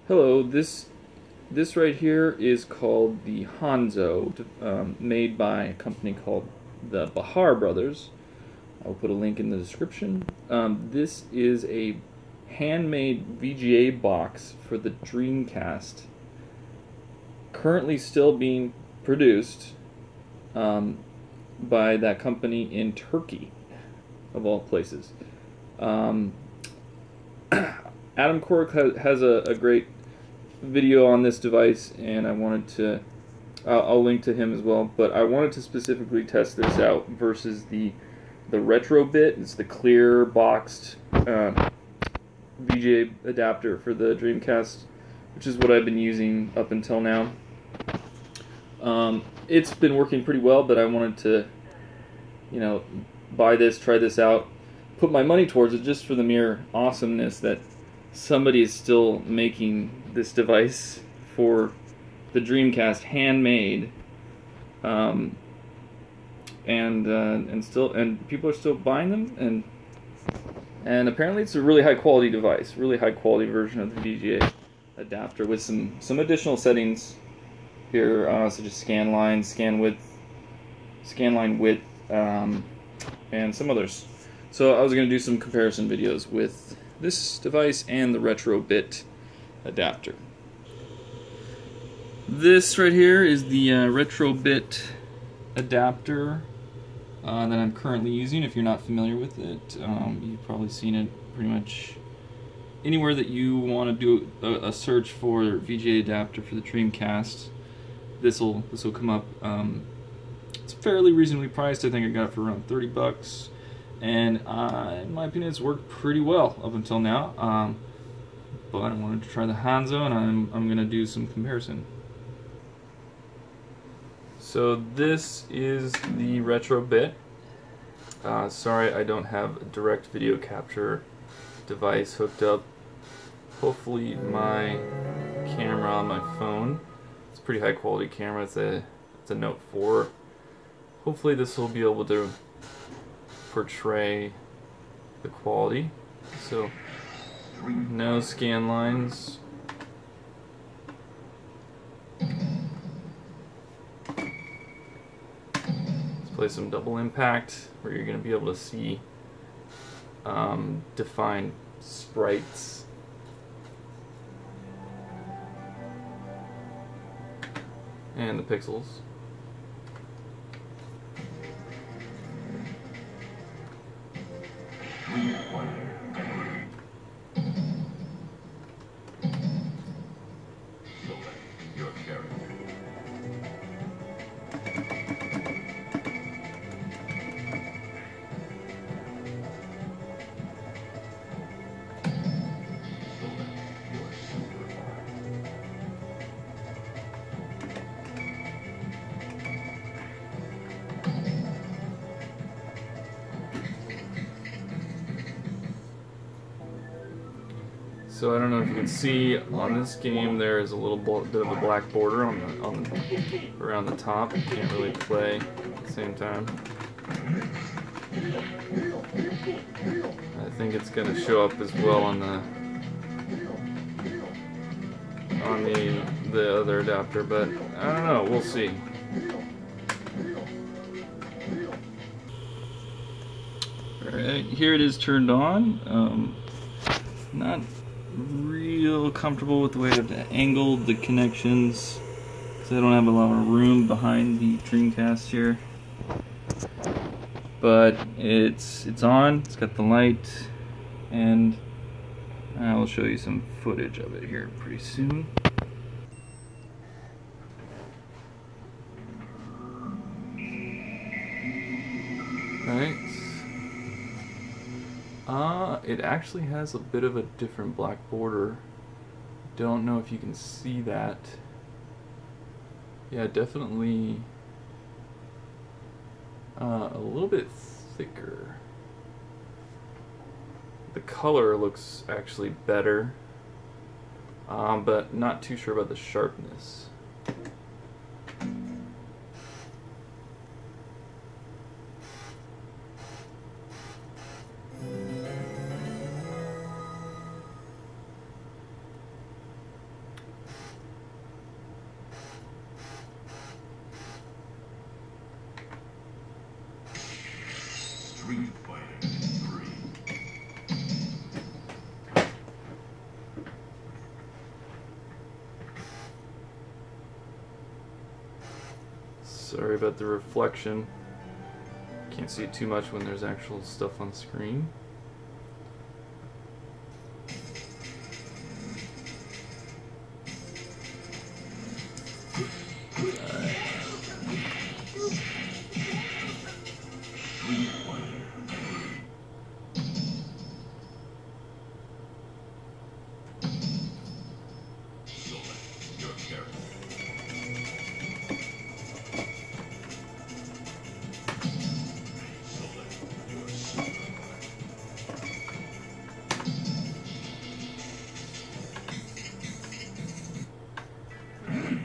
Hello, this right here is called the Hanzo, made by a company called the Bahar Brothers. I'll put a link in the description. This is a handmade VGA box for the Dreamcast, currently still being produced by that company in Turkey, of all places. Adam Cork has a great video on this device, and I wanted to I'll link to him as well, but I wanted to specifically test this out versus the retro bit. It's the clear boxed VGA adapter for the Dreamcast, which is what I've been using up until now. It's been working pretty well, but I wanted to, buy this, try this out, put my money towards it just for the mere awesomeness that somebody is still making this device for the Dreamcast, handmade, and people are still buying them, and apparently it's a really high quality device, really high quality version of the VGA adapter with some additional settings here, such as scan line, scan width, scan line width, and some others. So I was going to do some comparison videos with this device and the retro bit adapter. This right here is the retro bit adapter that I'm currently using. If you're not familiar with it, you've probably seen it pretty much anywhere that you want to do a search for VGA adapter for the Dreamcast. This will come up. It's fairly reasonably priced. I think I got it for around 30 bucks. And in my opinion, it's worked pretty well up until now. But I wanted to try the Hanzo, and I'm going to do some comparison. So this is the retro bit. Sorry, I don't have a direct video capture device hooked up. Hopefully my camera on my phone, it's a pretty high quality camera. It's a Note 4. Hopefully this will be able to portray the quality. So no scan lines. Let's play some double impact where you're going to be able to see defined sprites. And the pixels. So I don't know if you can see on this game, there is a little bit of a black border around the top. You can't really play at the same time. I think it's going to show up as well on the other adapter, but I don't know. We'll see. Alright, here it is turned on. Not real comfortable with the way I've angled the connections because I don't have a lot of room behind the Dreamcast here. But it's on, it's got the light, and I'll show you some footage of it here pretty soon. Alright. It actually has a bit of a different black border. Don't know if you can see that. Yeah, definitely a little bit thicker. The color looks actually better, but not too sure about the sharpness. Sorry about the reflection. Can't see too much when there's actual stuff on screen.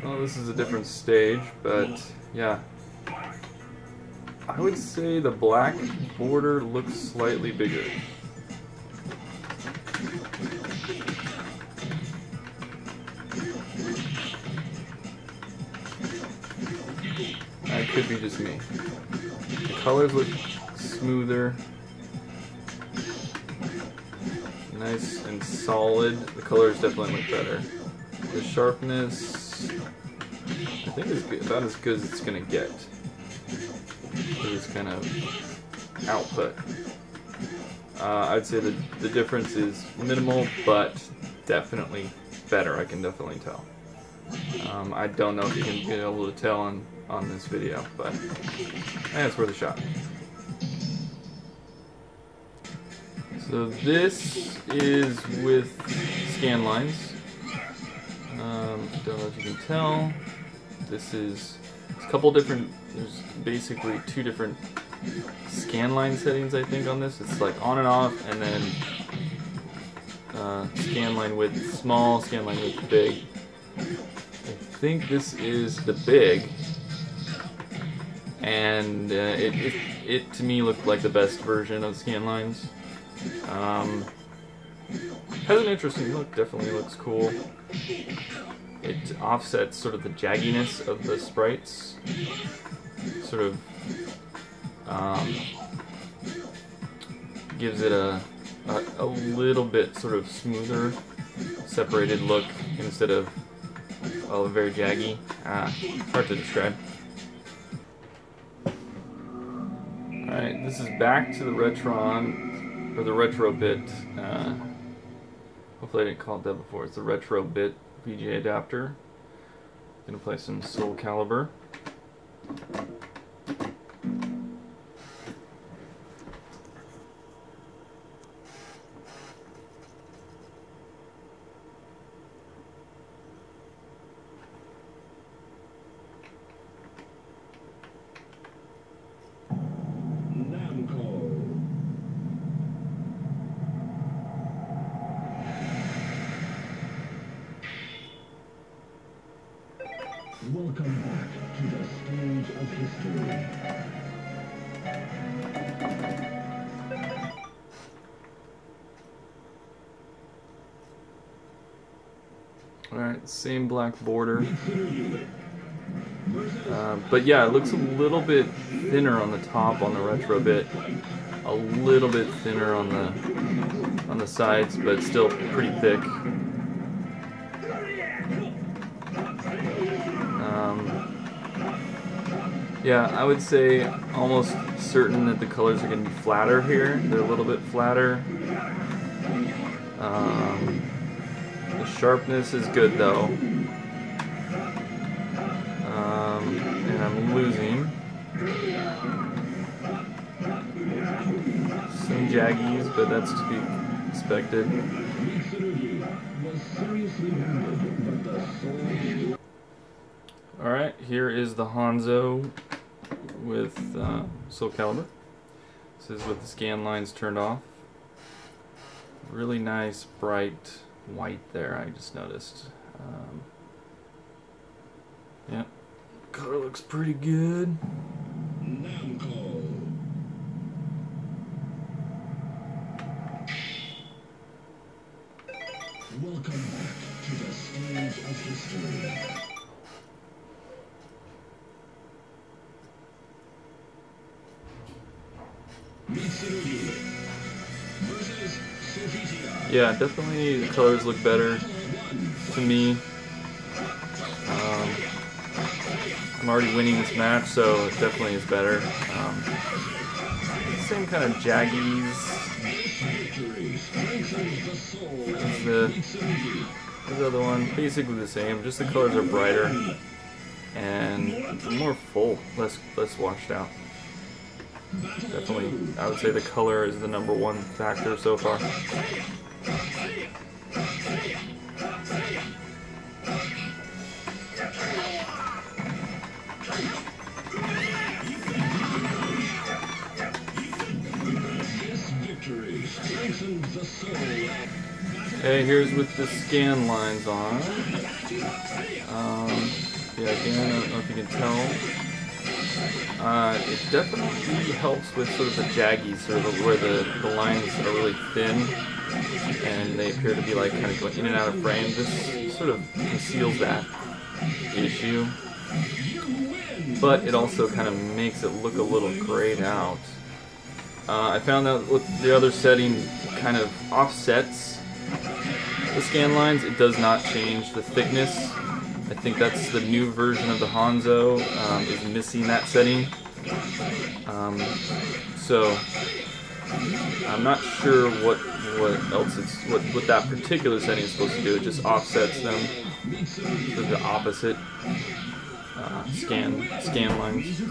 Well, this is a different stage, but yeah. I would say the black border looks slightly bigger. That could be just me. The colors look smoother. Nice and solid. The colors definitely look better. The sharpness, I think is about as good as it's gonna get for this kind of output. I'd say the difference is minimal, but definitely better. I can definitely tell. I don't know if you can be able to tell on this video, but it's worth a shot. So this is with scan lines. Don't know if you can tell. This is a couple different. There's basically two different scan line settings, I think, on this. It's like on and off, and then scan line width small, scan line width big. I think this is the big, and it to me looked like the best version of scan lines. Has an interesting look. Definitely looks cool. It offsets sort of the jagginess of the sprites, sort of gives it a little bit sort of smoother, separated look instead of very jaggy. Hard to describe. Alright, this is back to the Retron, or the retro bit. Hopefully I didn't call it that before. It's the retro bit VGA adapter. Gonna play some Soul Calibur. Welcome back to the stage of history. Alright, same black border. But yeah, it looks a little bit thinner on the top on the retro bit. A little bit thinner on the sides, but still pretty thick. Yeah, I would say almost certain that the colors are going to be flatter here. They're a little bit flatter. The sharpness is good though. And I'm losing some jaggies, but that's to be expected. Alright, here is the Hanzo with Soul Calibur. This is with the scan lines turned off. Really nice, bright white there, I just noticed. Yeah, color looks pretty good. Welcome back to the stage of history. Yeah, definitely the colors look better to me. I'm already winning this match, so it definitely is better. Same kind of jaggies as the other one. Basically the same, just the colors are brighter and more full, less washed out. Definitely, I would say the color is the #1 factor so far. Okay, here's with the scan lines on. Yeah, again, I don't know if you can tell. It definitely helps with sort of the jaggies, sort of where the lines are really thin and they appear to be like kind of going in and out of frame. This sort of conceals that issue, but it also kind of makes it look a little grayed out. I found that with the other setting kind of offsets the scan lines. It does not change the thickness. I think that's the new version of the Hanzo is missing that setting. So I'm not sure what else what that particular setting is supposed to do. It just offsets them to the opposite scan lines.